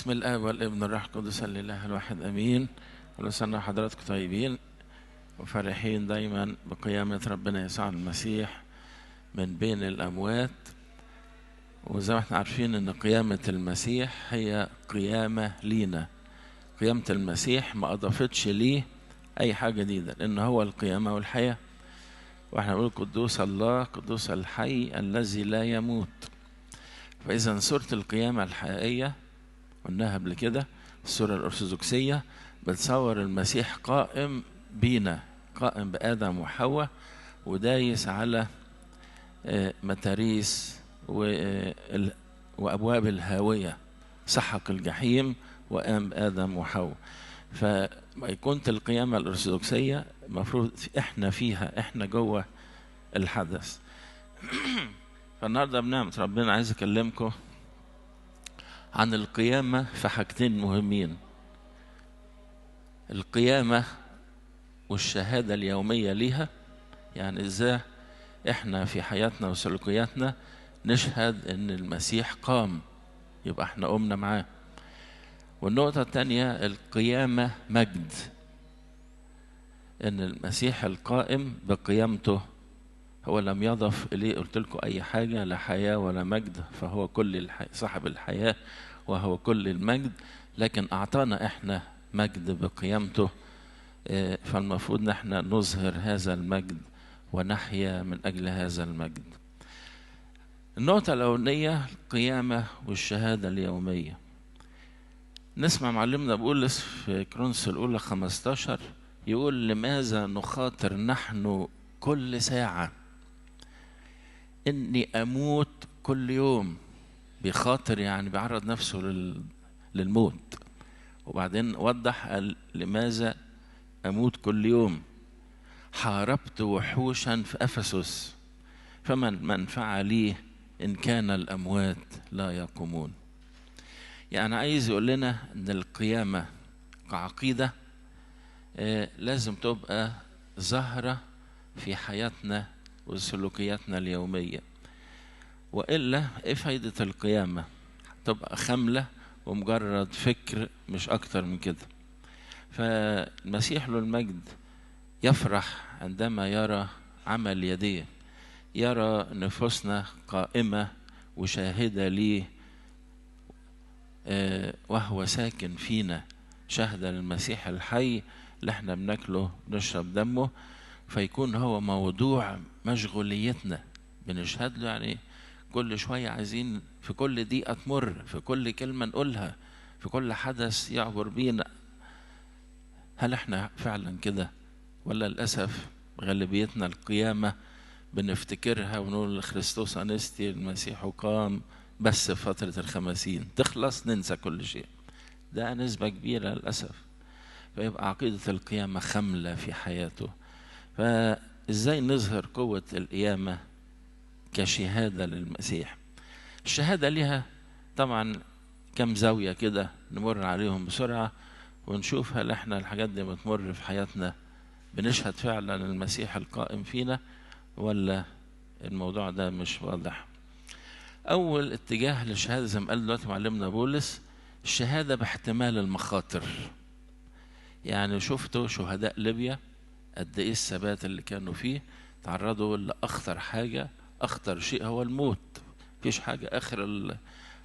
بسم الآب والابن والروح القدس الإله الواحد أمين. كل سنة وحضراتكم طيبين وفرحين دايما بقيامة ربنا يسوع المسيح من بين الأموات. وزي ما احنا عارفين إن قيامة المسيح هي قيامة لينا. قيامة المسيح ما أضافتش ليه أي حاجة جديدة، لأن هو القيامة والحياة. واحنا نقول قدوس الله قدوس الحي الذي لا يموت. فإذا سورة القيامة الحقيقية قلناها قبل كده، السورة الأرثوذكسية بتصور المسيح قائم بينا، قائم بآدم وحواء، ودايس على متاريس وأبواب الهاوية، سحق الجحيم وقام بآدم وحواء. فأيقونة القيامة الأرثوذكسية المفروض احنا فيها، احنا جوه الحدث. فالنهارده بنعمة ربنا عايز أكلمكم عن القيامة في حاجتين مهمين: القيامة والشهادة اليومية ليها، يعني ازاي احنا في حياتنا وسلوكياتنا نشهد ان المسيح قام، يبقى احنا قمنا معاه. والنقطة الثانية القيامة مجد، ان المسيح القائم بقيامته هو لم يضف اليه قلت لكم اي حاجة، لا حياة ولا مجد، فهو كل صاحب الحياة وهو كل المجد، لكن اعطانا احنا مجد بقيامته. فالمفروض نحن نظهر هذا المجد ونحيا من اجل هذا المجد. النقطة الاولانية القيامة والشهادة اليومية. نسمع معلمنا بولس في كورنثوس الاولى 15 يقول: لماذا نخاطر نحن كل ساعة اني اموت كل يوم. بيخاطر يعني بيعرض نفسه للموت. وبعدين وضح قال: لماذا اموت كل يوم؟ حاربت وحوشا في افسس، فمن منفعة لي ان كان الاموات لا يقومون. يعني عايز يقول لنا ان القيامة كعقيدة لازم تبقى ظاهرة في حياتنا وسلوكياتنا اليومية، وإلا إيه فايدة القيامة؟ تبقى خملة ومجرد فكر مش أكتر من كده. فالمسيح له المجد يفرح عندما يرى عمل يديه، يرى نفوسنا قائمة وشاهدة ليه وهو ساكن فينا، شهد للمسيح الحي اللي احنا بناكله نشرب دمه، فيكون هو موضوع مشغوليتنا، بنشهد له. يعني كل شوية عايزين في كل دقيقة تمر، في كل كلمة نقولها، في كل حدث يعبر بينا. هل احنا فعلا كده؟ ولا للأسف غالبيتنا القيامة بنفتكرها ونقول خريستوس أنستي، المسيح قام، بس في فترة الخمسين تخلص ننسى كل شيء. ده نسبة كبيرة للأسف. فيبقى عقيدة القيامة خملة في حياته. فإزاي نظهر قوة القيامة كشهادة للمسيح؟ الشهادة لها طبعا كم زاوية كده نمر عليهم بسرعة ونشوف هل احنا الحاجات دي بتمر في حياتنا بنشهد فعلا المسيح القائم فينا، ولا الموضوع ده مش واضح. أول اتجاه للشهادة زي ما قال دلوقتي معلمنا بولس: الشهادة باحتمال المخاطر. يعني شفتوا شهداء ليبيا قد ايه الثبات اللي كانوا فيه، تعرضوا لأخطر حاجة. أخطر شيء هو الموت، مفيش حاجة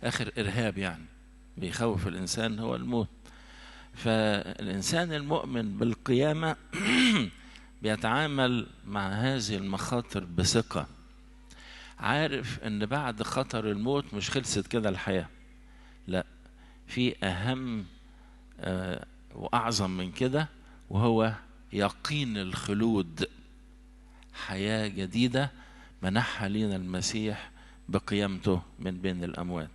آخر إرهاب يعني بيخوف الإنسان هو الموت. فالإنسان المؤمن بالقيامة بيتعامل مع هذه المخاطر بثقة، عارف ان بعد خطر الموت مش خلصت كده الحياة، لا، في اهم واعظم من كده، وهو يقين الخلود، حياة جديدة منحها لنا المسيح بقيامته من بين الاموات.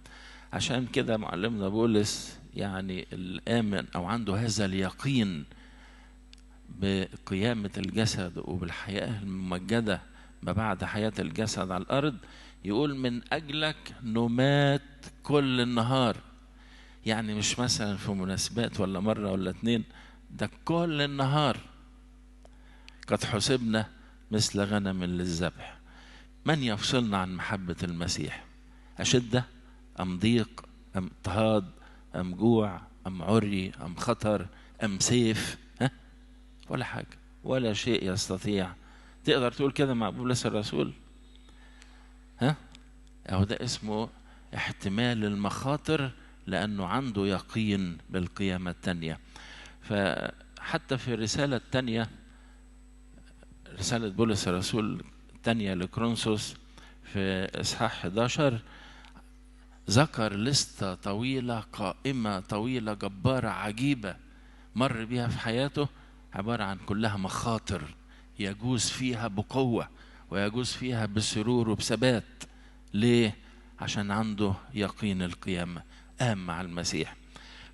عشان كده معلمنا بولس يعني الآمن او عنده هذا اليقين بقيامة الجسد وبالحياة الممجدة ما بعد حياة الجسد على الأرض، يقول: من أجلك نمات كل النهار. يعني مش مثلا في مناسبات ولا مرة ولا اتنين، ده كل النهار. قد حسبنا مثل غنم للذبح. من يفصلنا عن محبة المسيح؟ أشدة أم ضيق أم اضطهاد أم جوع أم عري أم خطر أم سيف؟ ولا حاجة، ولا شيء يستطيع. تقدر تقول كده مع بولس الرسول؟ أهو ده اسمه احتمال المخاطر، لأنه عنده يقين بالقيامة التانية. فحتى في الرسالة التانية، رسالة بولس الرسول التانية لكورنثوس في إصحاح 11 ذكر لستة طويلة، قائمة طويلة جبارة عجيبة مر بيها في حياته، عبارة عن كلها مخاطر يجوز فيها بقوة ويجوز فيها بسرور وبثبات. ليه؟ عشان عنده يقين القيامة، قام مع المسيح.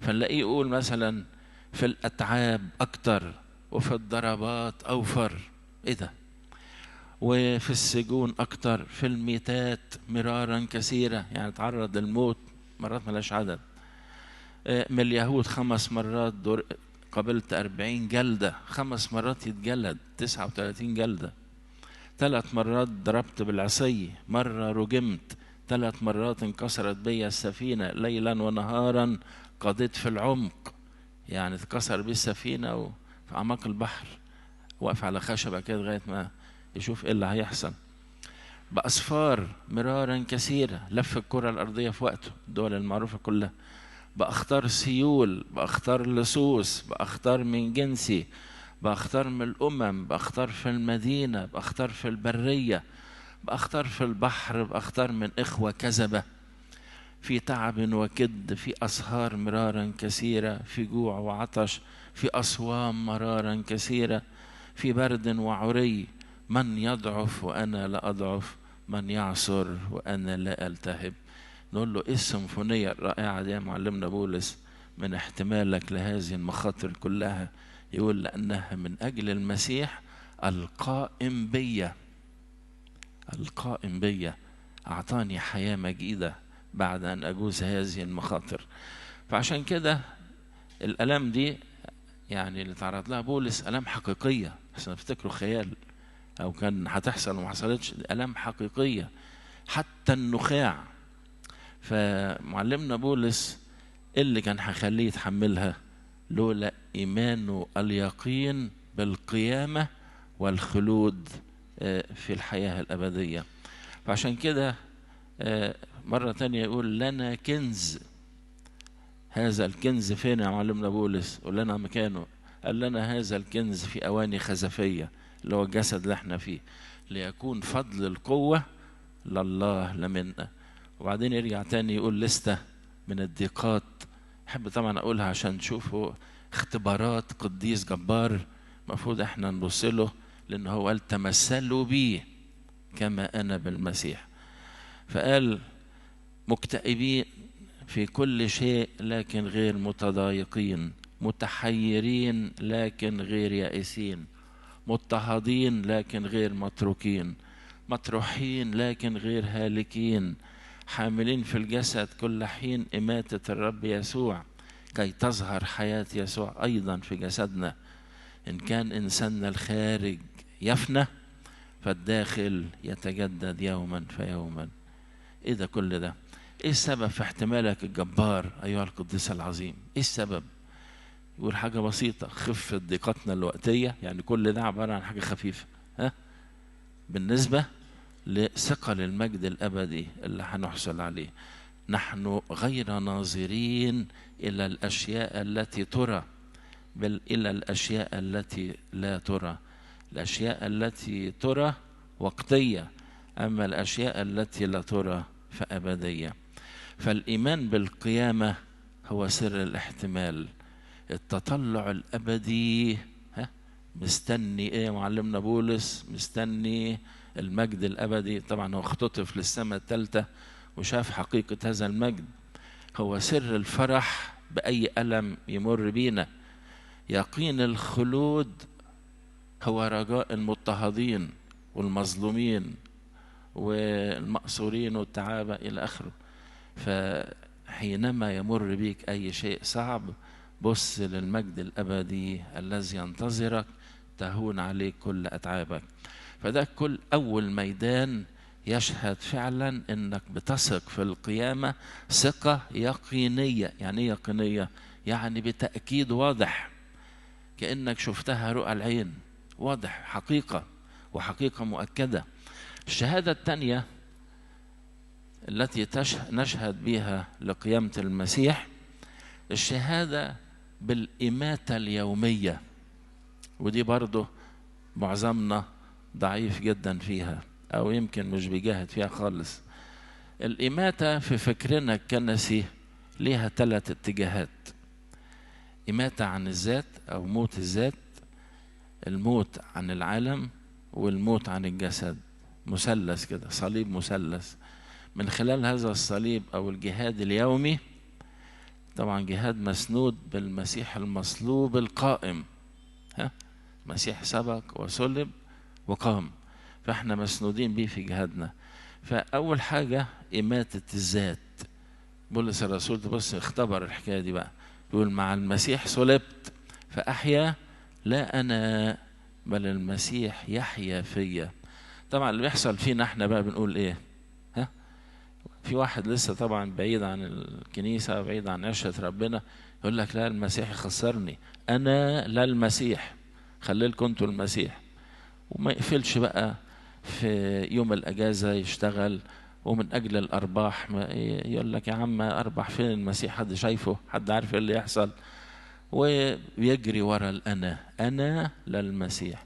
فنلاقيه يقول مثلا في الأتعاب أكتر وفي الضربات أوفر. إيه ده؟ وفي السجون أكتر، في الميتات مرارا كثيرة، يعني تعرض للموت مرات ملاش عدد. من اليهود 5 مرات قبلت 40 جلدة، 5 مرات يتجلد 39 جلدة. 3 مرات ضربت بالعصي، مرة رجمت، 3 مرات انكسرت بي السفينة، ليلا ونهارا قضيت في العمق، يعني اتكسر بي السفينة وفي أعماق البحر، واقف على خشبة كده لغاية ما يشوف ايه اللي هيحصل. بأسفار مرارا كثيرة، لف الكرة الأرضية في وقته، الدول المعروفة كلها. بأخطار سيول، بأخطار لصوص، بأخطار من جنسي، بأخطار من الأمم، بأخطار في المدينة، بأخطار في البرية، بأخطار في البحر، بأخطار من إخوة كذبة، في تعب وكد، في أسهار مرارا كثيرة، في جوع وعطش، في أصوام مرارا كثيرة، في برد وعري، من يضعف وأنا لا أضعف، من يعصر وأنا لا ألتهب. نقول له إيه السيمفونية الرائعة دي يا معلمنا بولس من احتمالك لهذه المخاطر كلها؟ يقول لأنها من أجل المسيح القائم بي، القائم بي أعطاني حياة مجيدة بعد أن أجوز هذه المخاطر. فعشان كده الألم دي يعني اللي تعرض لها بولس ألم حقيقية، بس نفتكره خيال أو كان هتحصل وما حصلتش، ألم حقيقية حتى النخاع. فمعلمنا بولس اللي كان هيخليه يتحملها لولا إيمانه اليقين بالقيامة والخلود في الحياة الأبدية. فعشان كده مرة تانية يقول لنا كنز. هذا الكنز فين يا معلمنا بولس؟ قول لنا مكانه. قال لنا هذا الكنز في أواني خزفية، اللي هو الجسد اللي احنا فيه، ليكون فضل القوة لله لمنا. وبعدين يرجع تاني يقول لستة من الضيقات. أحب طبعا أقولها عشان تشوفوا اختبارات قديس جبار المفروض احنا نبص له، لأنه هو قال تمثلوا بي كما أنا بالمسيح. فقال مكتئبين في كل شيء لكن غير متضايقين، متحيرين لكن غير يائسين، مضطهدين لكن غير متروكين، مطروحين لكن غير هالكين، حاملين في الجسد كل حين إماتة الرب يسوع كي تظهر حياة يسوع أيضا في جسدنا. إن كان إنساننا الخارج يفنى فالداخل يتجدد يوما فيوما. إيه ده كل ده؟ إيه السبب في احتمالك الجبار أيها القديس العظيم؟ إيه السبب؟ يقول حاجة بسيطة، خفة ضيقتنا الوقتية، يعني كل ده عبارة عن حاجة خفيفة بالنسبة لثقل المجد الأبدي اللي هنحصل عليه. نحن غير ناظرين إلى الأشياء التي ترى، بل إلى الأشياء التي لا ترى. الأشياء التي ترى وقتية، أما الأشياء التي لا ترى فأبدية. فالإيمان بالقيامة هو سر الاحتمال، التطلع الأبدي. مستني إيه معلمنا بولس؟ مستني المجد الأبدي. طبعا هو اختطف للسماء الثالثة وشاف حقيقة هذا المجد. هو سر الفرح بأي ألم يمر بينا. يقين الخلود هو رجاء المضطهدين والمظلومين والمأسورين والتعابة إلى آخره. فحينما يمر بيك أي شيء صعب بص للمجد الأبدي الذي ينتظرك، تهون عليك كل أتعابك. فده كل أول ميدان يشهد فعلا انك بتثق في القيامة ثقة يقينية. يعني ايه يقينية؟ يعني بتأكيد واضح، كأنك شفتها رؤى العين، واضح، حقيقة، وحقيقة مؤكدة. الشهادة الثانية التي نشهد بها لقيامة المسيح، الشهادة بالإماتة اليومية، ودي برضه معظمنا ضعيف جدا فيها، أو يمكن مش بيجاهد فيها خالص. الإماتة في فكرنا الكنسي ليها 3 اتجاهات: إماتة عن الذات أو موت الذات، الموت عن العالم، والموت عن الجسد. مثلث كده، صليب مثلث. من خلال هذا الصليب أو الجهاد اليومي، طبعا جهاد مسنود بالمسيح المصلوب القائم، المسيح سبق وصلب وقام، فاحنا مسنودين بيه في جهادنا. فأول حاجة إماتة الذات. بولس الرسول تبص اختبر الحكاية دي بقى، يقول مع المسيح صلبت فأحيا، لا أنا بل المسيح يحيا فيا. طبعا اللي بيحصل فينا احنا بقى بنقول ايه؟ في واحد لسه طبعا بعيد عن الكنيسة، بعيد عن عشرة ربنا، يقول لك لا المسيح يخسرني، أنا لا المسيح، خليلكم انتوا المسيح. وما يقفلش بقى في يوم الأجازة يشتغل، ومن أجل الأرباح يقول لك يا عم أربح فين المسيح؟ حد شايفه؟ حد عارف اللي يحصل؟ ويجري ورا الأنا، أنا لا المسيح.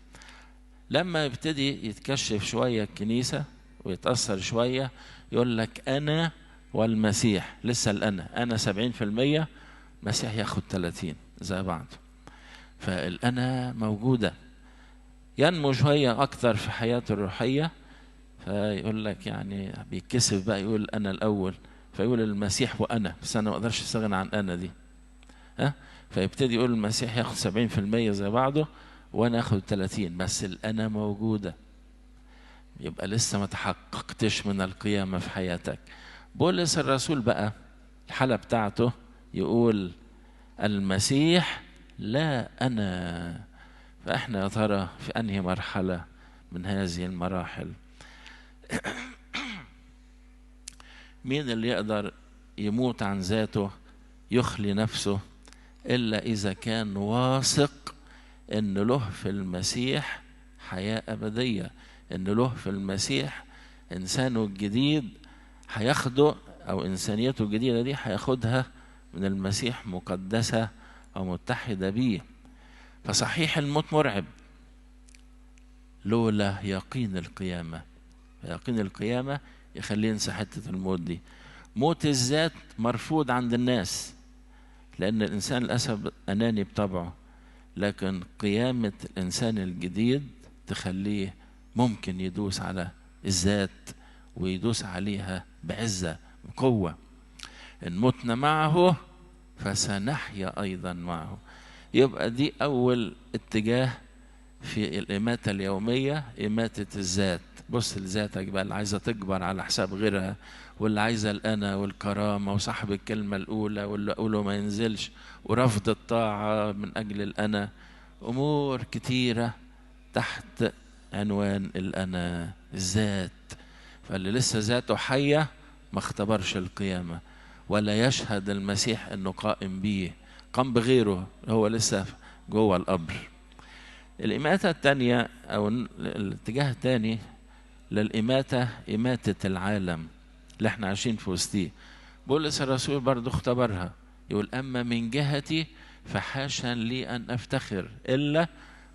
لما يبتدي يتكشف شوية الكنيسة ويتأثر شوية، يقول لك أنا والمسيح. لسه الأنا، أنا 70%، مسيح ياخد 30 زي بعض. فالأنا موجودة. ينمو شوية أكتر في حياته الروحية، فيقول لك يعني بيتكسف بقى يقول أنا الأول، فيقول المسيح وأنا، بس أنا ما أقدرش أستغنى عن أنا دي. فيبتدي يقول المسيح ياخد 70% زي بعضه، وأنا أخد 30، بس الأنا موجودة. يبقى لسه ما تحققتش من القيامة في حياتك. بولس الرسول بقى الحالة بتاعته يقول المسيح لا أنا. فإحنا يا ترى في أنهي مرحلة من هذه المراحل؟ مين اللي يقدر يموت عن ذاته، يخلي نفسه، إلا إذا كان واثق إن له في المسيح حياة أبدية، إن له في المسيح إنسانه الجديد هياخده، أو إنسانيته الجديدة دي هياخدها من المسيح مقدسة أو متحدة بيه. فصحيح الموت مرعب، لولا يقين القيامة. يقين القيامة يخليه ينسى حتة الموت دي. موت الذات مرفوض عند الناس، لأن الإنسان للأسف أناني بطبعه، لكن قيامة الإنسان الجديد تخليه ممكن يدوس على الذات ويدوس عليها بعزة بقوة. إن متنا معه فسنحيا أيضا معه. يبقى دي أول اتجاه في الإماتة اليومية، إماتة الذات. بص لذاتك بقى، اللي عايزة تكبر على حساب غيرها، واللي عايزة الأنا والكرامة وصاحب الكلمة الأولى واللي أقوله ما ينزلش، ورفض الطاعة من أجل الأنا. أمور كتيرة تحت عنوان الأنا، الذات. فاللي لسه ذاته حية ما اختبرش القيامة، ولا يشهد المسيح أنه قائم بيه، قام بغيره، هو لسه جوه القبر. الإماتة الثانية أو الاتجاه الثاني للإماتة، إماتة العالم اللي احنا عايشين في وسطيه. بولس الرسول برضو اختبرها، يقول أما من جهتي فحاشا لي أن أفتخر إلا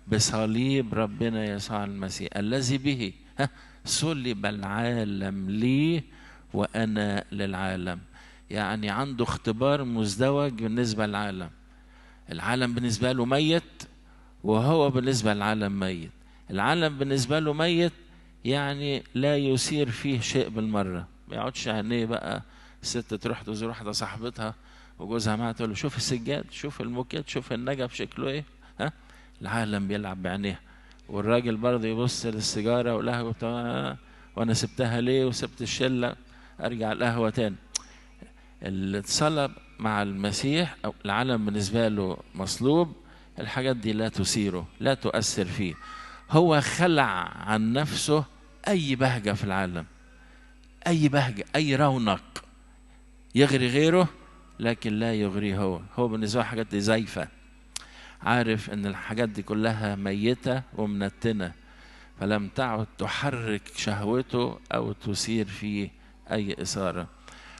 بصليب ربنا يسوع المسيح الذي به صلب العالم لي وأنا للعالم. يعني عنده اختبار مزدوج بالنسبة للعالم. العالم بالنسبة له ميت، وهو بالنسبة للعالم ميت. العالم بالنسبة له ميت، يعني لا يثير فيه شيء بالمرة. ما يقعدش عينيه بقى الست تروح تزور واحدة صاحبتها وجوزها معها تقول له شوف السجاد، شوف الموكيت، شوف النجف شكله ايه. العالم بيلعب بعينيه. والراجل برضه يبص للسيجارة والقهوة، وانا سبتها ليه وسبت الشلة، ارجع القهوة تاني. اللي اتصلب مع المسيح أو العالم بالنسبة له مصلوب، الحاجات دي لا تثيره، لا تؤثر فيه. هو خلع عن نفسه أي بهجة في العالم، أي بهجة أي رونق يغري غيره، لكن لا يغريه هو بالنسبة له حاجات دي زيفة، عارف ان الحاجات دي كلها ميتة ومنتنة، فلم تعد تحرك شهوته او تثير فيه اي اثارة،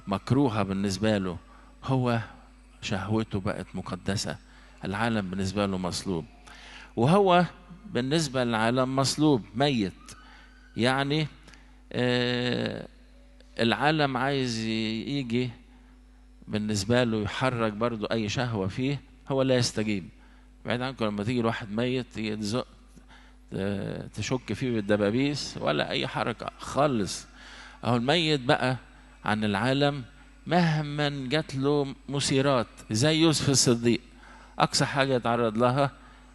مكروهة بالنسبة له. هو شهوته بقت مقدسة، العالم بالنسبة له مصلوب، وهو بالنسبة للعالم مصلوب ميت. يعني العالم عايز يجي بالنسبة له يحرك برضو أي شهوة فيه، هو لا يستجيب. بعيد عنكم لما تيجي الواحد ميت تيجي تزق تشك فيه بالدبابيس ولا أي حركة خالص. أهو الميت بقى عن العالم مهما جات له مثيرات، زي يوسف الصديق أقصى حاجة يتعرض لها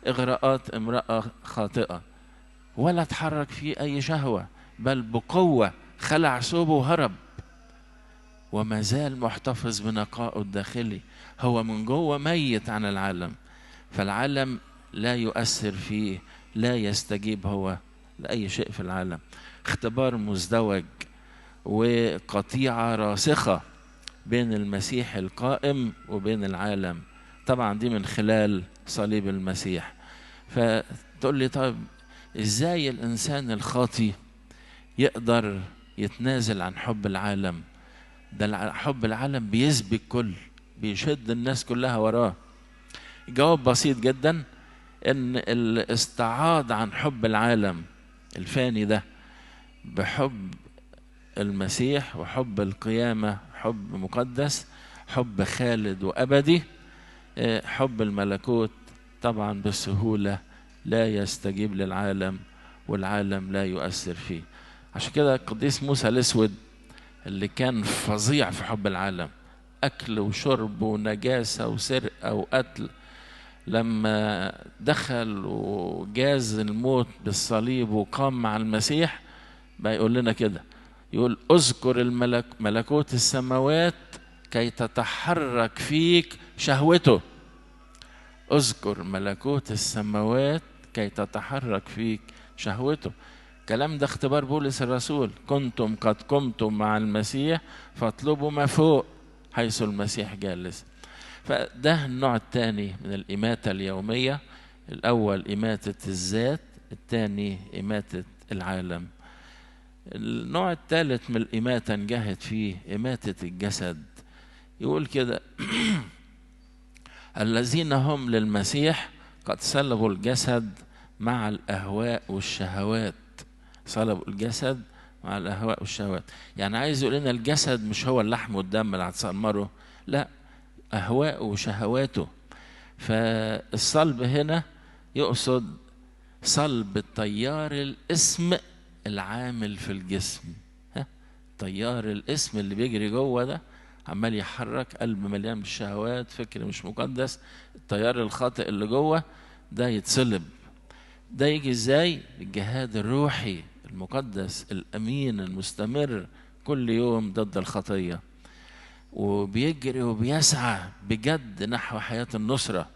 إغراءات امرأة خاطئة، ولا تحرك فيه أي شهوة، بل بقوة خلع ثوبه وهرب، وما زال محتفظ بنقائه الداخلي. هو من جوه ميت عن العالم، فالعالم لا يؤثر فيه، لا يستجيب هو لأي شيء في العالم. اختبار مزدوج وقطيعة راسخة بين المسيح القائم وبين العالم، طبعا دي من خلال صليب المسيح. فتقول لي طيب ازاي الإنسان الخاطي يقدر يتنازل عن حب العالم؟ ده حب العالم بيسبق الكل، بيشد الناس كلها وراه. جواب بسيط جدا، ان الاستعاض عن حب العالم الفاني ده بحب المسيح وحب القيامة، حب مقدس، حب خالد وأبدي، حب الملكوت، طبعا بسهولة لا يستجيب للعالم والعالم لا يؤثر فيه. عشان كده القديس موسى الأسود اللي كان فظيع في حب العالم، أكل وشرب ونجاسة وسرقة وقتل، لما دخل وجاز الموت بالصليب وقام مع المسيح بقى يقول لنا كده، يقول اذكر ملكوت السماوات كي تتحرك فيك شهوته. اذكر ملكوت السماوات كي تتحرك فيك شهوته. كلام ده اختبار بولس الرسول، كنتم قد قمتم مع المسيح فاطلبوا ما فوق حيث المسيح جالس. فده النوع الثاني من الإماتة اليومية، الأول إماتة الذات، الثاني إماتة العالم. النوع الثالث من الإماتة نجاهد فيه إماتة الجسد. يقول كده الذين هم للمسيح قد صلبوا الجسد مع الأهواء والشهوات. صلبوا الجسد مع الأهواء والشهوات، يعني عايز يقول لنا الجسد مش هو اللحم والدم اللي هتسمره، لا، أهواءه وشهواته. فالصلب هنا يقصد صلب التيار الاسم العامل في الجسم. تيار الاسم اللي بيجري جوه ده عمال يحرك، قلب مليان بالشهوات، فكر مش مقدس، التيار الخاطئ اللي جوه ده يتصلب. ده يجي ازاي؟ الجهاد الروحي المقدس الامين المستمر كل يوم ضد الخطيه، وبيجري وبيسعى بجد نحو حياه النصره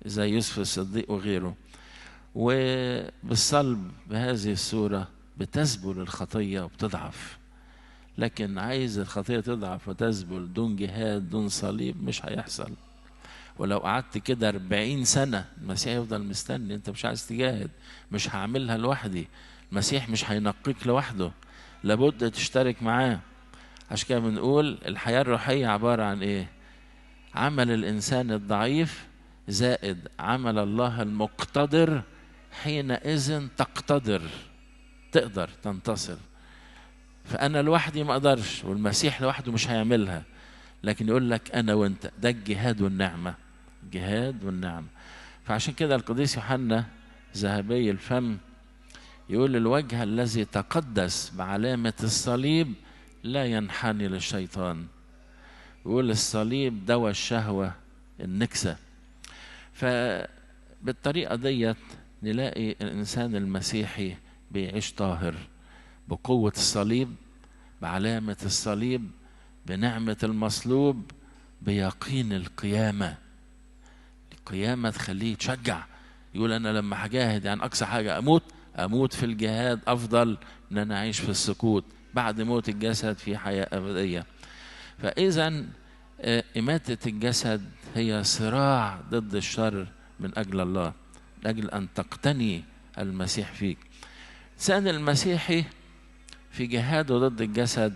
زي يوسف الصديق وغيره. وبالصلب بهذه الصوره بتذبل الخطيه وبتضعف. لكن عايز الخطيه تضعف وتذبل دون جهاد دون صليب مش هيحصل. ولو قعدت كده 40 سنة المسيح يفضل مستني، انت مش عايز تجاهد، مش هعملها لوحدي، المسيح مش هينقيك لوحده، لابد تشترك معاه. عشان كده بنقول الحياة الروحية عبارة عن ايه؟ عمل الإنسان الضعيف زائد عمل الله المقتدر، حينئذ تقتدر، تقدر تنتصر. فأنا لوحدي ما أقدرش، والمسيح لوحده مش هيعملها، لكن يقول لك أنا وأنت، ده الجهاد والنعمة، الجهاد والنعمة. فعشان كده القديس يوحنا ذهبي الفم يقول الوجه الذي تقدس بعلامة الصليب لا ينحني للشيطان. يقول الصليب دواء الشهوة النكسة. فبالطريقة ديت نلاقي الإنسان المسيحي بيعيش طاهر بقوة الصليب، بعلامة الصليب، بنعمة المصلوب، بيقين القيامة. القيامة تخليه يتشجع، يقول أنا لما هجاهد يعني أقصى حاجة أموت في الجهاد أفضل من أنا أعيش في السكوت. بعد موت الجسد في حياة أبدية. فإذا إماتة الجسد هي صراع ضد الشر من أجل الله، من أجل أن تقتني المسيح فيك. الإنسان المسيحي في جهاده ضد الجسد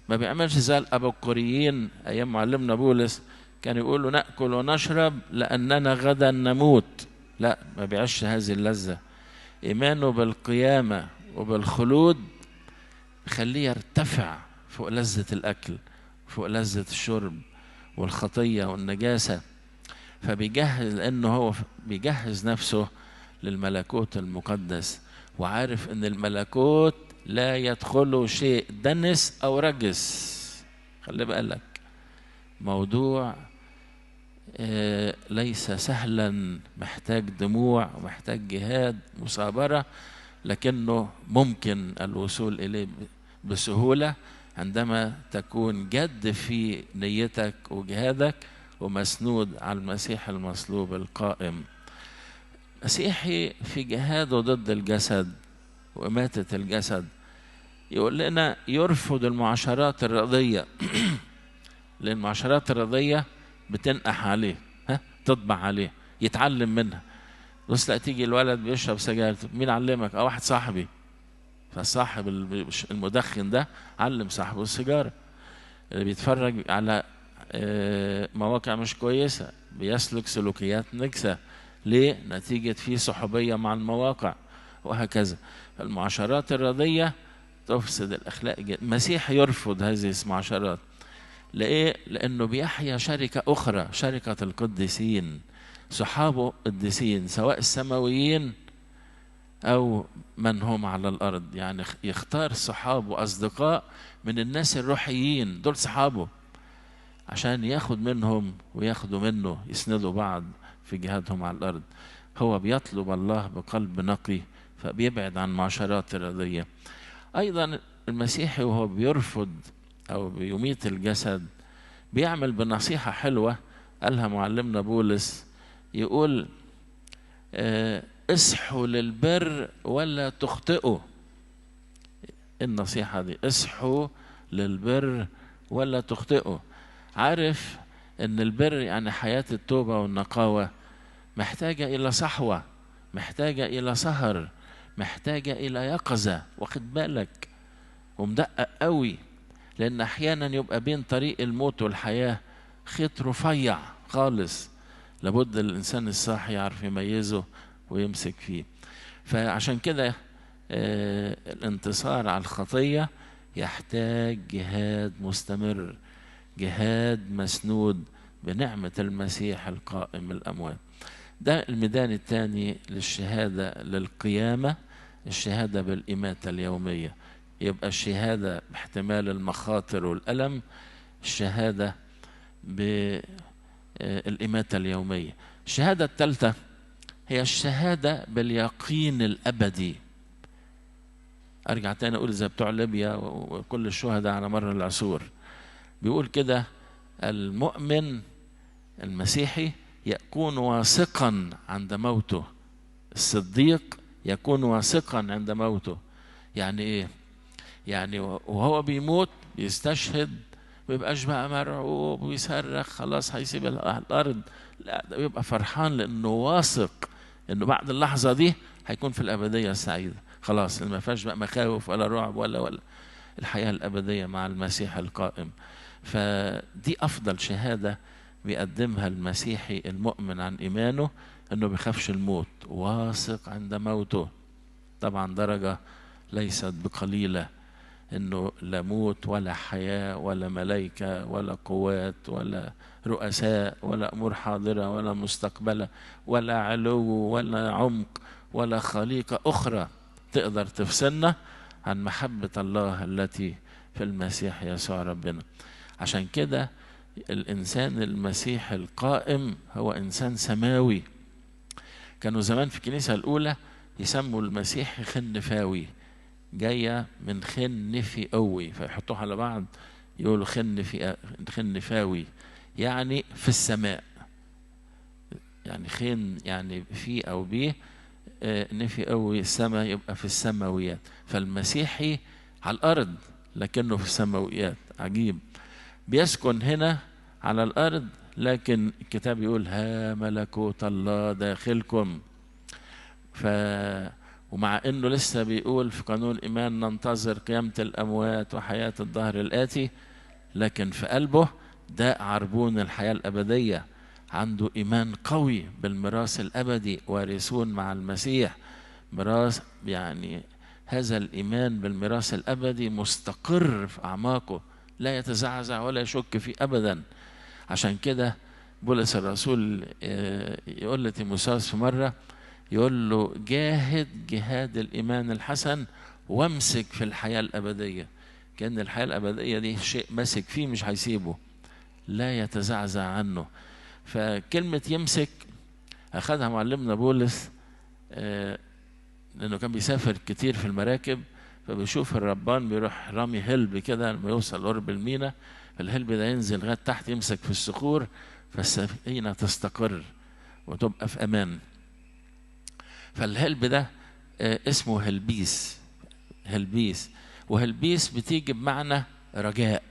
ما بيعملش زي الأبوقوريين أيام معلمنا بولس، كان يقولوا نأكل ونشرب لأننا غدا نموت. لا، ما بيعيش هذه اللذة. إيمانه بالقيامة وبالخلود يخليه يرتفع فوق لذة الأكل، فوق لذة الشرب والخطية والنجاسة. فبيجهز، لأنه هو بيجهز نفسه للملكوت المقدس، وعارف أن الملكوت لا يدخله شيء دنس أو رجس. خلي بالك، موضوع ليس سهلا، محتاج دموع ومحتاج جهاد مثابرة، لكنه ممكن الوصول إليه بسهولة عندما تكون جد في نيتك وجهادك ومسنود على المسيح المصلوب القائم. مسيحي في جهاده ضد الجسد وإماتة الجسد يقول لنا يرفض المعاشرات الرضية لأن المعاشرات الرضية بتنقح عليه، تطبع عليه، يتعلم منها. بص، لا تيجي الولد بيشرب سجاير، مين علمك؟ واحد صاحبي. فالصاحب المدخن ده علم صاحبه السيجارة. اللي بيتفرج على مواقع مش كويسة بيسلك سلوكيات نجسة. ليه؟ نتيجة فيه صحوبية مع المواقع وهكذا. المعاشرات الرضية تفسد الأخلاق. المسيح يرفض هذه المعاشرات. لإيه؟ لأنه بيحيا شركة أخرى، شركة القديسين، صحابه القديسين، سواء السماويين أو من هم على الأرض. يعني يختار صحاب وأصدقاء من الناس الروحيين، دول صحابه، عشان ياخد منهم وياخدوا منه، يسندوا بعض في جهادهم على الأرض. هو بيطلب الله بقلب نقي، فبيبعد عن معاشرات الرضية. أيضا المسيحي وهو بيرفض أو بيميت الجسد بيعمل بنصيحة حلوة قالها معلمنا بولس، يقول اصحوا للبر ولا تخطئوا. النصيحة دي اصحوا للبر ولا تخطئوا. عارف ان البر يعني حياة التوبة والنقاوة محتاجة الى صحوة، محتاجة الى سهر، محتاجة الى يقظة، واخد بالك، ومدقق قوي. لان احيانا يبقى بين طريق الموت والحياة خيط رفيع خالص، لابد الانسان الصاحي يعرف يميزه ويمسك فيه. فعشان كده الانتصار على الخطية يحتاج جهاد مستمر، جهاد مسنود بنعمة المسيح القائم من الأموات. ده الميدان الثاني للشهادة للقيامة، الشهادة بالإماتة اليومية. يبقى الشهادة باحتمال المخاطر والألم، الشهادة بالإماتة اليومية. الشهادة الثالثة هي الشهادة باليقين الأبدي. أرجع تاني أقول زي بتوع ليبيا وكل الشهداء على مر العصور، بيقول كده: المؤمن المسيحي يكون واثقا عند موته، الصديق يكون واثقا عند موته. يعني إيه؟ يعني وهو بيموت بيستشهد ما يبقاش بقى مرعوب ويصرخ خلاص هيسيب الأرض، لا، ده بيبقى فرحان لأنه واثق إنه بعد اللحظة دي هيكون في الأبدية السعيدة، خلاص ما فيهاش بقى مخاوف ولا رعب ولا الحياة الأبدية مع المسيح القائم. فدي أفضل شهادة بيقدمها المسيحي المؤمن عن إيمانه، إنه بيخافش الموت، واثق عند موته. طبعا درجة ليست بقليلة، إنه لا موت ولا حياة ولا ملائكة ولا قوات ولا رؤساء ولا أمور حاضرة ولا مستقبلة ولا علو ولا عمق ولا خليقة أخرى تقدر تفصلنا عن محبة الله التي في المسيح يسوع ربنا. عشان كده الإنسان المسيحي القائم هو إنسان سماوي. كانوا زمان في الكنيسة الأولى يسموا المسيح خنفاوي، جاية من خنفي قوي، فيحطوها على بعض يقولوا خنفاوي، يعني في السماء. يعني خن يعني في أو بيه، نفي قوي السماء، يبقى في السماويات. فالمسيحي على الأرض لكنه في السماويات. عجيب، بيسكن هنا على الأرض، لكن الكتاب يقول ها ملكوت الله داخلكم. ومع انه لسه بيقول في قانون الايمان ننتظر قيامة الاموات وحياة الدهر الاتي، لكن في قلبه ده عربون الحياة الابدية، عنده ايمان قوي بالميراث الابدي، وارثون مع المسيح ميراث. يعني هذا الايمان بالميراث الابدي مستقر في اعماقه، لا يتزعزع ولا يشك فيه ابدا. عشان كده بولس الرسول يقول لتيموثاوس في مرة، يقول له جاهد جهاد الإيمان الحسن وامسك في الحياة الأبدية. كأن الحياة الأبدية دي شيء ماسك فيه مش هيسيبه، لا يتزعزع عنه. فكلمة يمسك أخذها معلمنا بولس لأنه كان بيسافر كتير في المراكب، فبيشوف الربان بيروح رامي هلب كده لما يوصل قرب المينا، فالهلب ده ينزل لغاية تحت يمسك في الصخور، فالسفينة تستقر وتبقى في أمان. فالهلب ده اسمه هلبيس. هلبيس، وهلبيس بتيجي بمعنى رجاء.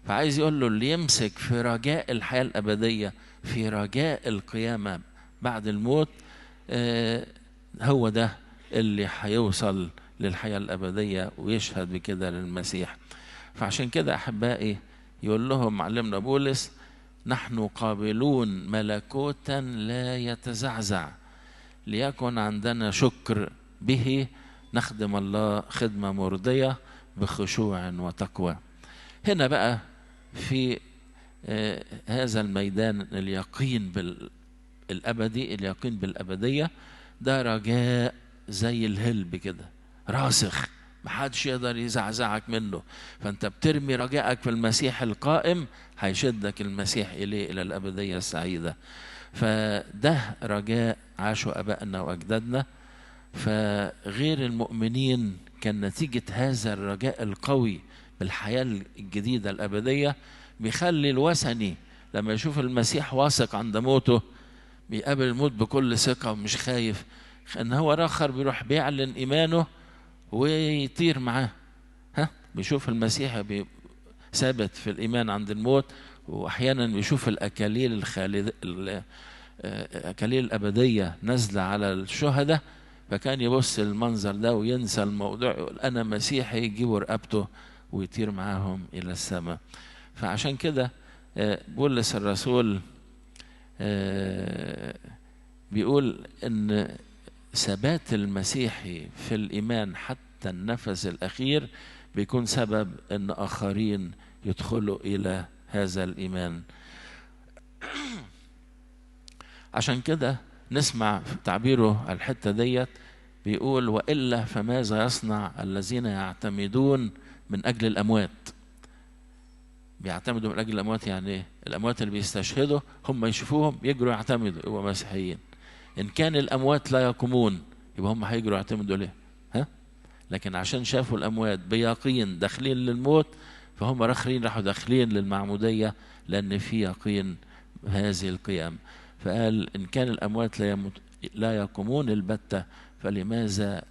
فعايز يقول له اللي يمسك في رجاء الحياة الأبدية، في رجاء القيامة بعد الموت، هو ده اللي هيوصل للحياة الأبدية ويشهد بكده للمسيح. فعشان كده أحبائي يقول لهم معلمنا بولس نحن قابلون ملكوتا لا يتزعزع، ليكن عندنا شكر به نخدم الله خدمة مرضية بخشوع وتقوى. هنا بقى في هذا الميدان اليقين بالأبدي، اليقين بالأبدية ده رجاء زي الهلب كده راسخ، محدش يقدر يزعزعك منه. فأنت بترمي رجائك في المسيح القائم، هيشدك المسيح إليه إلى الأبدية السعيدة. فده رجاء عاشوا أبائنا وأجدادنا. فغير المؤمنين كان نتيجة هذا الرجاء القوي بالحياة الجديدة الأبدية بيخلي الوثني لما يشوف المسيح واثق عند موته بيقابل الموت بكل ثقة ومش خايف. ان هو آخر بيروح بيعلن إيمانه ويطير معاه. بيشوف المسيح ثابت في الإيمان عند الموت، وأحيانا بيشوف الأكاليل الأكاليل الأبدية نازلة على الشهداء، فكان يبص المنظر ده وينسى الموضوع، يقول أنا مسيحي، يجيبوا رقبته ويطير معاهم إلى السماء. فعشان كده بولس الرسول بيقول إن ثبات المسيحي في الإيمان حتى النفس الأخير بيكون سبب إن آخرين يدخلوا إلى هذا الإيمان. عشان كده نسمع في تعبيره الحتة ديت بيقول وإلا فماذا يصنع الذين يعتمدون من أجل الأموات. بيعتمدوا من أجل الأموات يعني إيه؟ الأموات اللي بيستشهدوا هم يشوفوهم يجروا يعتمدوا يبقوا مسيحيين. إن كان الأموات لا يقومون يبقى هم هيجروا يعتمدوا ليه؟ لكن عشان شافوا الأموات بيقين داخلين للموت، فهم راحوا داخلين للمعمودية لأن في يقين هذه القيام. فقال إن كان الأموات لا يقومون البتة، فلماذا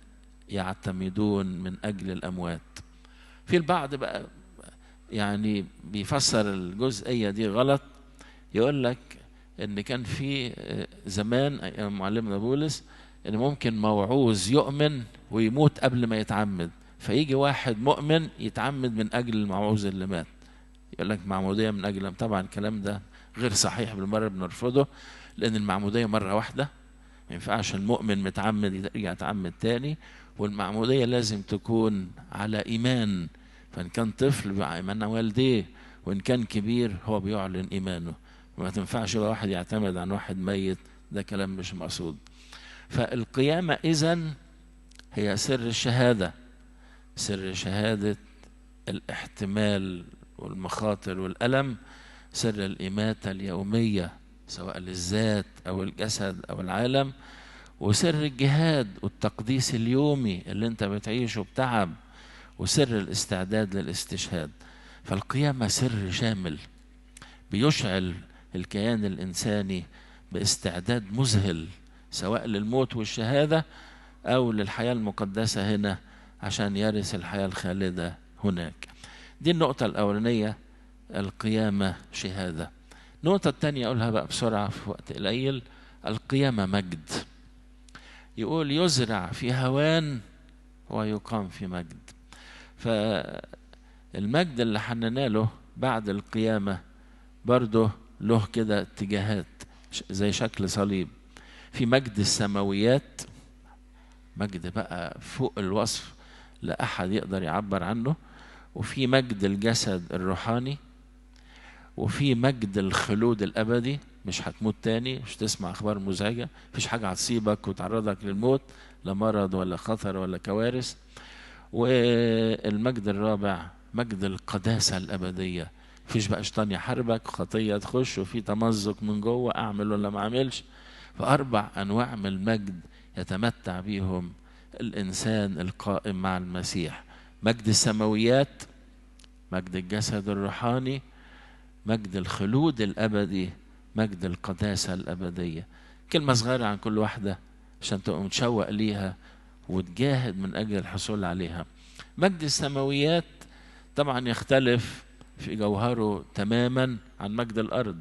يعتمدون من أجل الأموات؟ في البعض بقى يعني بيفسر الجزئية دي غلط، يقول لك إن كان في زمان أيام معلمنا بولس إن ممكن موعوظ يؤمن ويموت قبل ما يتعمد، فيجي واحد مؤمن يتعمد من أجل الموعوظ اللي مات، يقول لك معمودية من أجل. طبعا الكلام ده غير صحيح بالمرة، بنرفضه، لأن المعمودية مرة واحدة، ما ينفعش المؤمن متعمد يرجع يتعمد تاني، والمعمودية لازم تكون على إيمان. فإن كان طفل بإيمان والديه، وإن كان كبير هو بيعلن إيمانه. ما تنفعش بقى واحد يعتمد عن واحد ميت، ده كلام مش مقصود. فالقيامة إذن هي سر الشهادة، سر شهادة الاحتمال والمخاطر والألم، سر الإماتة اليومية سواء للذات أو الجسد أو العالم، وسر الجهاد والتقديس اليومي اللي انت بتعيشه بتعب، وسر الاستعداد للاستشهاد. فالقيامة سر شامل بيشعل الكيان الإنساني باستعداد مذهل سواء للموت والشهادة أو للحياة المقدسة هنا عشان يرث الحياة الخالدة هناك. دي النقطة الأولانية، القيامة شهادة. النقطة الثانية أقولها بقى بسرعة في وقت قليل، القيامة مجد. يقول يزرع في هوان ويقام في مجد. فالمجد اللي هنناله بعد القيامة برضه له كده اتجاهات زي شكل صليب. في مجد السماويات، مجد بقى فوق الوصف لا أحد يقدر يعبر عنه. وفي مجد الجسد الروحاني، وفي مجد الخلود الأبدي، مش هتموت تاني، مش تسمع أخبار مزعجة، مفيش حاجة هتصيبك وتعرضك للموت، لا مرض ولا خطر ولا كوارث. والمجد الرابع مجد القداسة الأبدية، مفيش بقى شيطان يحاربك، خطية تخش، وفي تمزق من جوه، أعمل ولا ما أعملش. فأربع أنواع من المجد يتمتع بيهم الإنسان القائم مع المسيح: مجد السماويات، مجد الجسد الروحاني، مجد الخلود الأبدي، مجد القداسة الأبدية. كلمة صغيرة عن كل واحدة عشان تبقى متشوق ليها وتجاهد من أجل الحصول عليها. مجد السماويات طبعا يختلف في جوهره تماما عن مجد الأرض.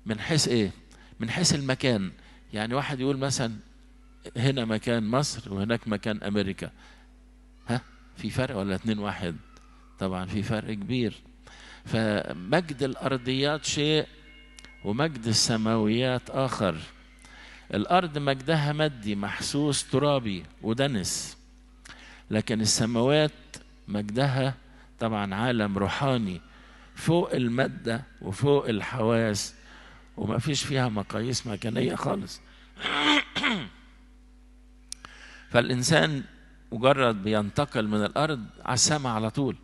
من حيث إيه؟ من حيث المكان. يعني واحد يقول مثلا هنا مكان مصر وهناك مكان أمريكا، ها في فرق ولا اتنين واحد؟ طبعا في فرق كبير. فمجد الأرضيات شيء ومجد السماويات آخر. الأرض مجدها مادي محسوس ترابي ودنس، لكن السماوات مجدها طبعا عالم روحاني فوق المادة وفوق الحواس، وما فيش فيها مقاييس مكانية خالص. فالإنسان مجرد بينتقل من الأرض على السماء على طول،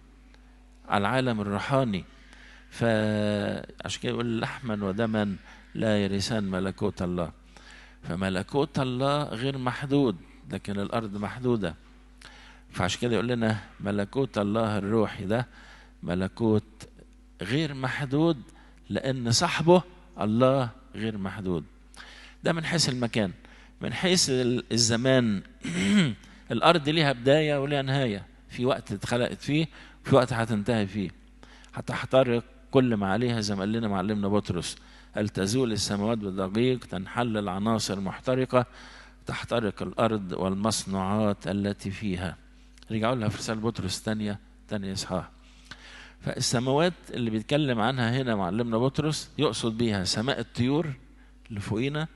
على العالم الروحاني. فعشان كده يقول لحما ودما لا يرثان ملكوت الله. فملكوت الله غير محدود، لكن الأرض محدودة. فعشان كده يقول لنا ملكوت الله الروحي ده ملكوت غير محدود، لأن صاحبه الله غير محدود. ده من حيث المكان. من حيث الزمان الأرض ليها بداية وليها نهاية، في وقت اتخلقت فيه وفي وقت هتنتهي فيه. هتحترق كل ما عليها زي ما قال لنا معلمنا بطرس، هل تزول السماوات بالضجيج، تنحل العناصر محترقة، تحترق الأرض والمصنوعات التي فيها. رجعوا لها في رسالة بطرس تاني إصحاح. فالسماوات اللي بيتكلم عنها هنا معلمنا بطرس يقصد بيها سماء الطيور اللي فوقينا،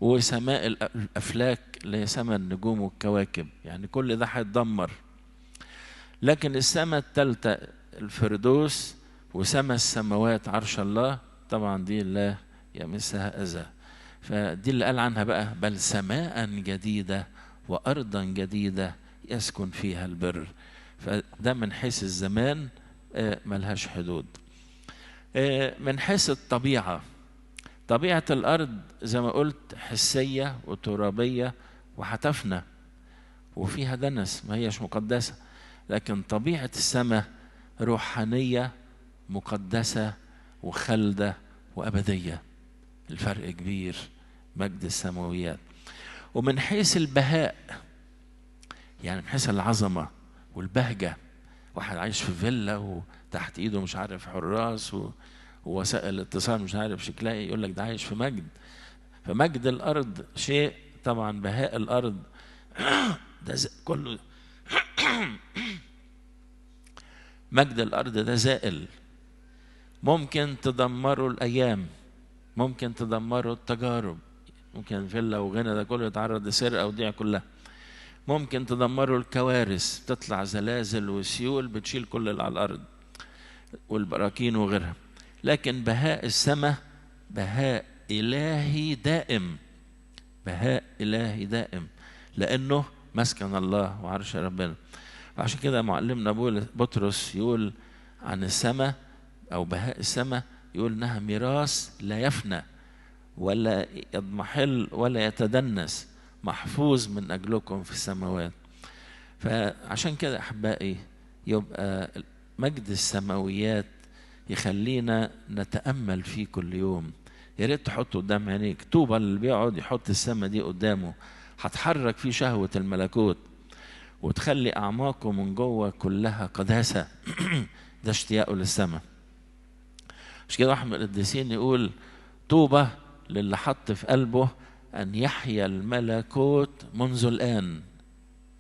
وسماء الأفلاك اللي هي سماء النجوم والكواكب، يعني كل ده هيتدمر. لكن السماء الثالثة الفردوس وسماء السماوات عرش الله، طبعا دي لا يمسها أذى. فدي اللي قال عنها بقى بل سماء جديدة وأرضا جديدة يسكن فيها البر. فده من حيث الزمان ملهاش حدود. من حيث الطبيعة، طبيعة الأرض زي ما قلت حسية وترابية وهتفنى وفيها دنس، ما هيش مقدسة. لكن طبيعة السماء روحانية مقدسة وخلدة وأبدية. الفرق كبير، مجد السماويات. ومن حيث البهاء، يعني من حيث العظمة والبهجة، واحد عايش في فيلا وتحت ايده مش عارف حراس ووسائل الاتصال مش عارف شكلها ايه، يقول لك ده عايش في مجد. فمجد الأرض شيء، طبعا بهاء الأرض ده كله مجد الأرض ده زائل، ممكن تدمره الأيام، ممكن تدمره التجارب، ممكن فيلا وغنى ده كله يتعرض لسرقة وضيع كلها، ممكن تدمره الكوارث، تطلع زلازل وسيول بتشيل كل اللي على الأرض والبراكين وغيرها. لكن بهاء السماء بهاء إلهي دائم، بهاء إلهي دائم، لأنه مسكن الله وعرش ربنا. وعشان كده معلمنا بطرس يقول عن السماء أو بهاء السماء، يقول إنها ميراث لا يفنى ولا يضمحل ولا يتدنس، محفوظ من أجلكم في السماوات. فعشان كده أحبائي يبقى مجد السماويات يخلينا نتأمل فيه كل يوم. يا ريت تحطه قدام عينيك. طوبى اللي بيقعد يحط السماء دي قدامه، هتحرك فيه شهوة الملكوت. وتخلي أعماقه من جوه كلها قداسة. ده اشتياقه للسماء. مش كده واحد من القديسين يقول طوبى للي حط في قلبه أن يحيا الملكوت منذ الآن.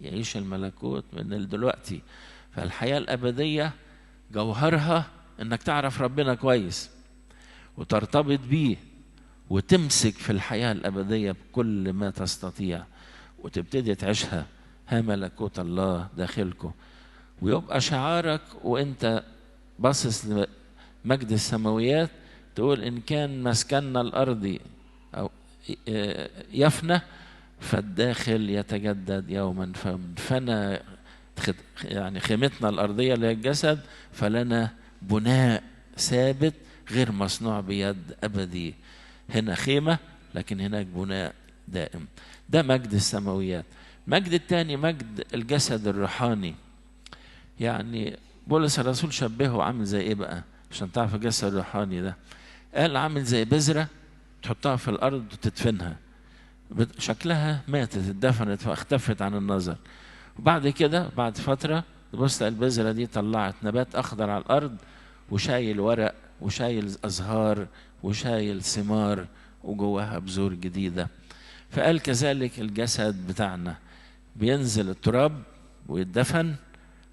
يعيش الملكوت من دلوقتي. فالحياة الأبدية جوهرها إنك تعرف ربنا كويس وترتبط بيه وتمسك في الحياة الأبدية بكل ما تستطيع وتبتدي تعيشها. ها ملكوت الله داخلكم. ويبقى شعارك وانت باصص لمجد السماويات تقول إن كان مسكننا الأرضي أو يفنى فالداخل يتجدد يوما. فنا يعني خيمتنا الأرضية اللي هي الجسد فلنا بناء ثابت غير مصنوع بيد أبدي. هنا خيمة لكن هناك بناء دائم. ده مجد السماويات. مجد التاني مجد الجسد الروحاني. يعني بولس الرسول شبهه عامل زي ايه بقى عشان تعرف الجسد الروحاني ده؟ قال عامل زي بذرة تحطها في الأرض وتدفنها، شكلها ماتت اتدفنت واختفت عن النظر، وبعد كده بعد فترة تبص البذرة دي طلعت نبات أخضر على الأرض وشايل ورق وشايل أزهار وشايل ثمار وجواها بذور جديدة. فقال كذلك الجسد بتاعنا بينزل التراب ويتدفن،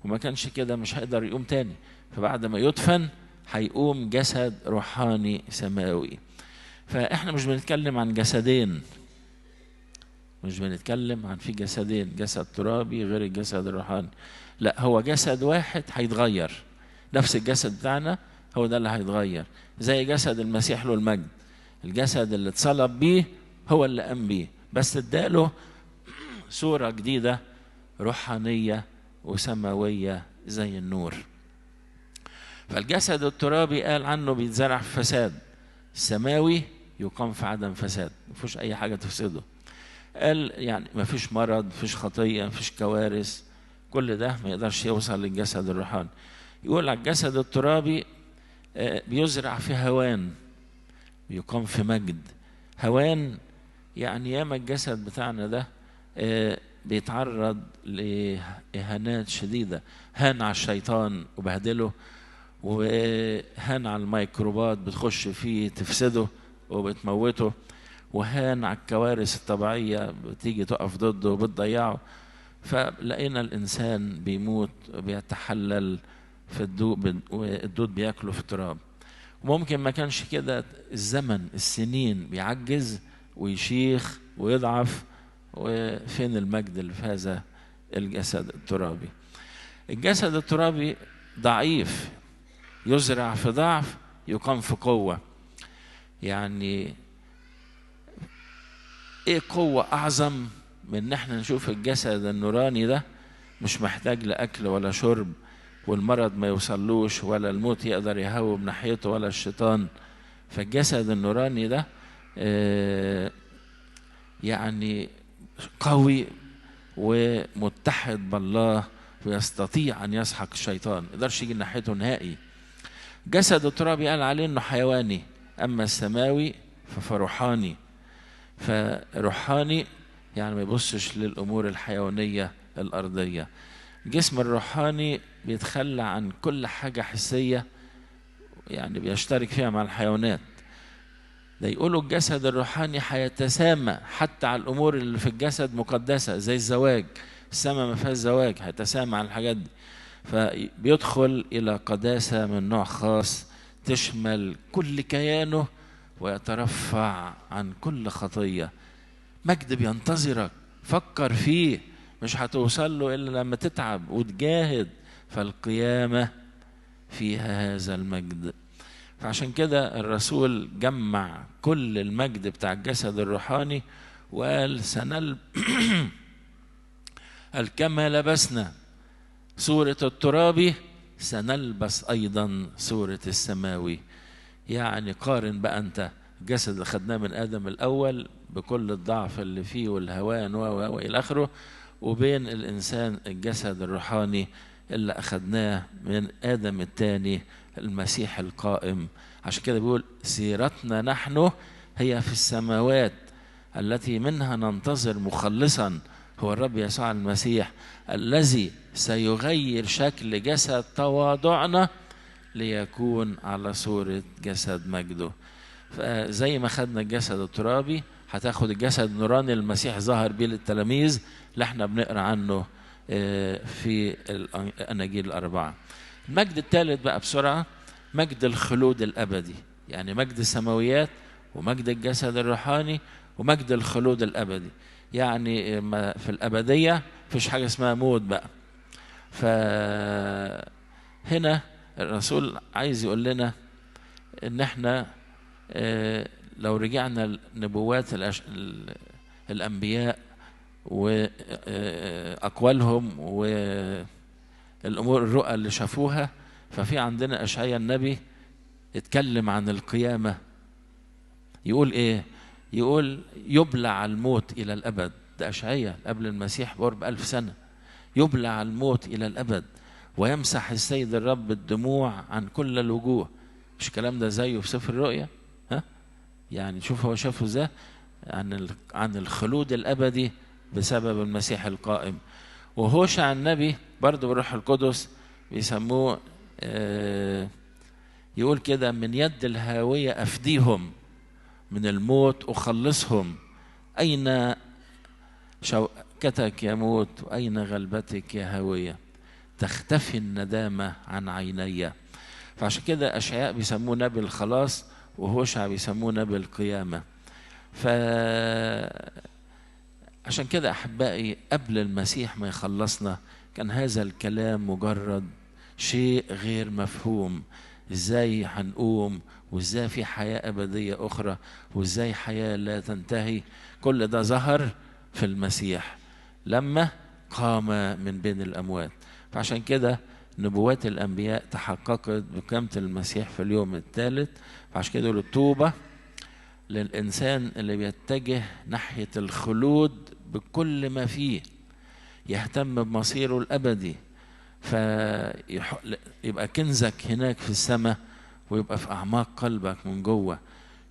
وما كانش كده مش هيقدر يقوم تاني، فبعد ما يدفن هيقوم جسد روحاني سماوي. فإحنا مش بنتكلم عن جسدين، مش بنتكلم عن في جسدين، جسد ترابي غير الجسد الروحاني، لا هو جسد واحد هيتغير. نفس الجسد بتاعنا هو ده اللي هيتغير، زي جسد المسيح له المجد. الجسد اللي اتصلب بيه هو اللي قام بيه، بس اداله صورة جديدة روحانية وسماوية زي النور. فالجسد الترابي قال عنه بيتزرع في فساد، السماوي يقام في عدم فساد، مفيش أي حاجة تفسده. قال يعني مفيش مرض، مفيش خطية، مفيش كوارث، كل ده ما يقدرش يوصل للجسد الروحاني. يقول على الجسد الترابي بيزرع في هوان يقام في مجد. هوان يعني ياما الجسد بتاعنا ده بيتعرض لإهانات شديدة، هان على الشيطان وبهدله، وهان على الميكروبات بتخش فيه تفسده وبتموته، وهان على الكوارث الطبيعية بتيجي تقف ضده وبتضيعه. فلقينا الإنسان بيموت وبيتحلل في الدود، والدود بياكله في التراب. وممكن ما كانش كده، الزمن السنين بيعجز ويشيخ ويضعف، وفين المجد اللي في هذا الجسد الترابي؟ الجسد الترابي ضعيف، يزرع في ضعف يقام في قوة. يعني ايه قوة اعظم من ان احنا نشوف الجسد النوراني ده مش محتاج لاكل ولا شرب، والمرض ما يوصلوش ولا الموت يقدر يهوب ناحيته ولا الشيطان. فالجسد النوراني ده يعني قوي ومتحد بالله ويستطيع ان يسحق الشيطان، ما يقدرش يجي ناحيته نهائي. جسد الترابي قال عليه انه حيواني، اما السماوي فروحاني. فروحاني يعني ما يبصش للامور الحيوانيه الارضيه. الجسم الروحاني بيتخلى عن كل حاجه حسيه، يعني بيشترك فيها مع الحيوانات. ده يقولوا الجسد الروحاني هيتسامى حتى على الامور اللي في الجسد مقدسه زي الزواج، السماء ما فيهاش زواج، هيتسامى على الحاجات دي. فبيدخل الى قداسه من نوع خاص تشمل كل كيانه ويترفع عن كل خطيه. مجد بينتظرك، فكر فيه، مش هتوصل له الا لما تتعب وتجاهد. فالقيامه فيها هذا المجد. فعشان كده الرسول جمع كل المجد بتاع الجسد الروحاني وقال قال كما لبسنا صورة الترابي سنلبس أيضا صورة السماوي. يعني قارن بقى أنت الجسد اللي خدناه من آدم الأول بكل الضعف اللي فيه والهوان وإلى آخره، وبين الإنسان الجسد الروحاني اللي أخدناه من آدم الثاني المسيح القائم. عشان كده بيقول سيرتنا نحن هي في السماوات التي منها ننتظر مخلصا هو الرب يسوع المسيح الذي سيغير شكل جسد تواضعنا ليكون على صورة جسد مجده. فزي ما خدنا الجسد الترابي هتاخد الجسد النوراني المسيح ظهر بيه للتلاميذ اللي احنا بنقرأ عنه في الأناجيل الأربعة. المجد الثالث بقى بسرعة، مجد الخلود الأبدي، يعني مجد السماويات ومجد الجسد الروحاني ومجد الخلود الأبدي. يعني في الأبدية مفيش حاجة اسمها موت بقى. فهنا الرسول عايز يقول لنا ان احنا لو رجعنا لنبوات الأنبياء وأقوالهم والأمور الرؤى اللي شافوها، ففي عندنا أشعياء النبي اتكلم عن القيامة. يقول ايه؟ يقول يبلع الموت إلى الأبد. ده أشعياء قبل المسيح بقرب 1000 سنة. يبلع الموت إلى الأبد ويمسح السيد الرب الدموع عن كل الوجوه. مش الكلام ده زيه في سفر الرؤيا؟ ها؟ يعني شوف هو شافه ازاي عن الخلود الأبدي بسبب المسيح القائم. وهوشع النبي برضه بروح القدس بيسموه يقول كده من يد الهاوية أفديهم، من الموت أخلصهم. أين شوكتك يا موت وأين غلبتك يا هاوية؟ تختفي الندامة عن عيني. فعشان كده أشعياء بيسموه نبي الخلاص وهوشع بيسموه نبي القيامة. عشان كده أحبائي قبل المسيح ما يخلصنا كان هذا الكلام مجرد شيء غير مفهوم. ازاي هنقوم، وازاي في حياة أبدية أخرى، وازاي حياة لا تنتهي. كل ده ظهر في المسيح لما قام من بين الأموات. فعشان كده نبوات الأنبياء تحققت بقيامة المسيح في اليوم الثالث. فعشان كده يقولوا التوبة للإنسان اللي بيتجه ناحية الخلود بكل ما فيه، يهتم بمصيره الأبدي، فيبقى كنزك هناك في السماء ويبقى في أعماق قلبك من جوه.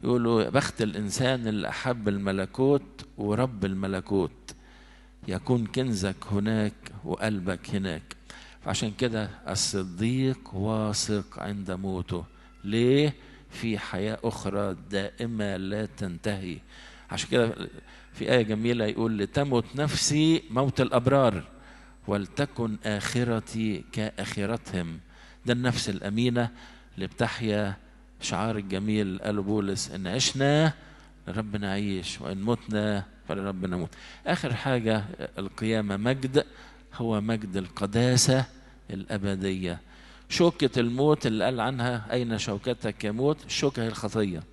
يقولوا بخت الإنسان اللي أحب الملكوت ورب الملكوت، يكون كنزك هناك وقلبك هناك. فعشان كده الصديق واثق عند موته. ليه؟ في حياة أخرى دائمة لا تنتهي. عشان كده في آية جميلة يقول لتمت نفسي موت الأبرار ولتكن آخرتي كآخرتهم. ده النفس الأمينة اللي بتحيا شعار الجميل قاله بولس إن عشنا لرب نعيش وإن متنا فلرب نموت. آخر حاجة القيامة مجد، هو مجد القداسة الأبدية. شوكة الموت اللي قال عنها أين شوكتك يا موت، الشوكة هي الخطية،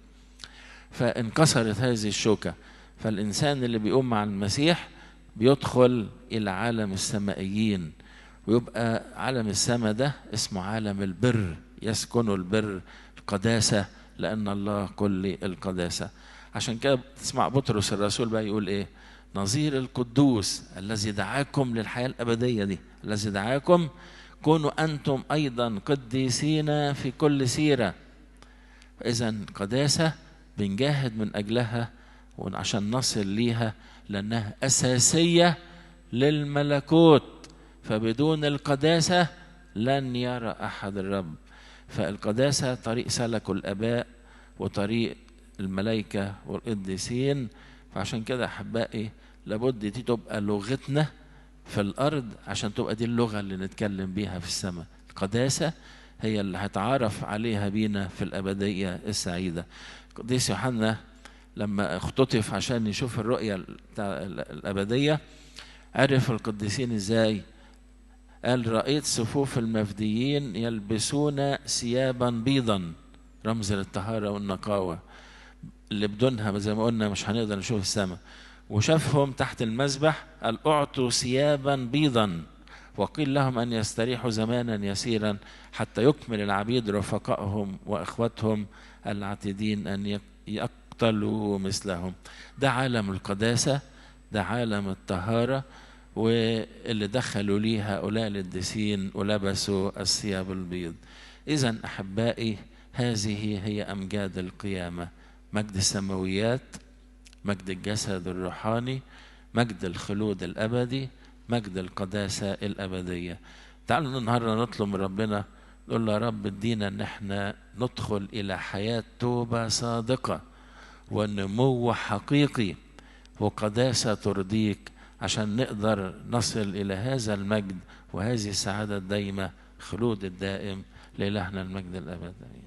فانكسرت هذه الشوكة. فالإنسان اللي بيقوم مع المسيح بيدخل إلى عالم السمائيين، ويبقى عالم السماء ده اسمه عالم البر، يسكن البر القداسة لأن الله كل القداسة. عشان كده تسمع بطرس الرسول بقى يقول إيه؟ نظير القدوس الذي دعاكم للحياة الأبدية دي، الذي دعاكم كونوا أنتم أيضا قديسين في كل سيرة. إذا قداسة بنجاهد من أجلها وعشان نصل ليها، لأنها أساسية للملكوت. فبدون القداسة لن يرى أحد الرب. فالقداسة طريق سلكوا الآباء وطريق الملائكة والقديسين. فعشان كده أحبائي لابد دي تبقى لغتنا في الأرض عشان تبقى دي اللغة اللي نتكلم بيها في السماء. القداسة هي اللي هتعرف عليها بينا في الأبدية السعيدة. القديس يوحنا لما اختطف عشان يشوف الرؤية الأبدية عرف القديسين ازاي؟ قال رأيت صفوف المفديين يلبسون ثيابا بيضا، رمز للطهارة والنقاوة اللي بدونها زي ما قلنا مش هنقدر نشوف السماء. وشافهم تحت المذبح قال اعطوا ثيابا بيضا وقيل لهم أن يستريحوا زمانا يسيرا حتى يكمل العبيد رفقائهم وإخوتهم العاتدين أن يقتلوا مثلهم. ده عالم القداسة، ده عالم الطهارة، واللي دخلوا ليه هؤلاء القديسين ولبسوا الثياب البيض. إذن أحبائي هذه هي أمجاد القيامة: مجد السماويات، مجد الجسد الروحاني، مجد الخلود الأبدي، مجد القداسة الأبدية. تعالوا النهاردة نطلب من ربنا، نقول له يا رب ادينا ان احنا ندخل الى حياة توبة صادقة ونمو حقيقي وقداسة ترضيك، عشان نقدر نصل الى هذا المجد وهذه السعادة الدائمة، خلود الدائم لإلهنا المجد الأبدي.